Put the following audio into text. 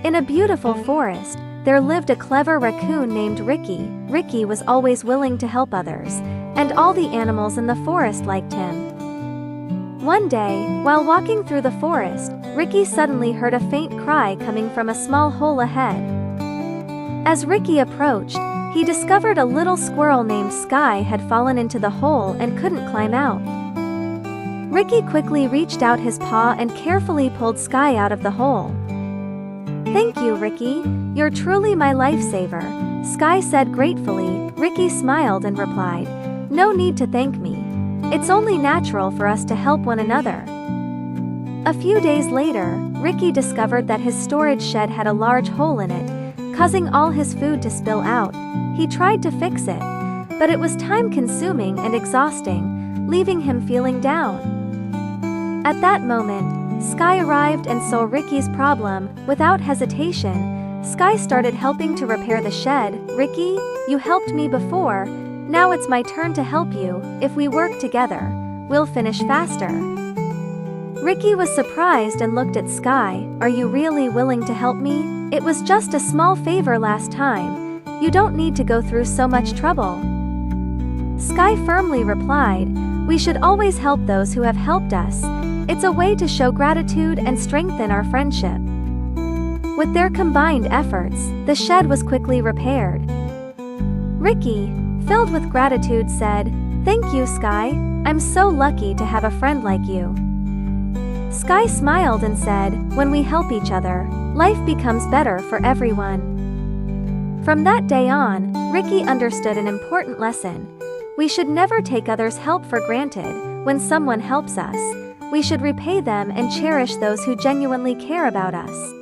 In a beautiful forest, there lived a clever raccoon named Ricky. Ricky was always willing to help others, and all the animals in the forest liked him. One day, while walking through the forest, Ricky suddenly heard a faint cry coming from a small hole ahead. As Ricky approached, he discovered a little squirrel named Skye had fallen into the hole and couldn't climb out. Ricky quickly reached out his paw and carefully pulled Skye out of the hole. "Thank you, Ricky. You're truly my lifesaver," Skye said gratefully. Ricky smiled and replied, "No need to thank me. It's only natural for us to help one another." A few days later, Ricky discovered that his storage shed had a large hole in it, causing all his food to spill out. He tried to fix it, but it was time-consuming and exhausting, leaving him feeling down. At that moment, Skye arrived and saw Ricky's problem. Without hesitation, Skye started helping to repair the shed. "Ricky, you helped me before. Now it's my turn to help you. If we work together, we'll finish faster." Ricky was surprised and looked at Skye. "Are you really willing to help me? It was just a small favor last time. You don't need to go through so much trouble." Skye firmly replied, "We should always help those who have helped us. It's a way to show gratitude and strengthen our friendship." With their combined efforts, the shed was quickly repaired. Ricky, filled with gratitude, said, "Thank you, Skye. I'm so lucky to have a friend like you." Skye smiled and said, "When we help each other, life becomes better for everyone." From that day on, Ricky understood an important lesson. We should never take others' help for granted. When someone helps us, we should repay them and cherish those who genuinely care about us.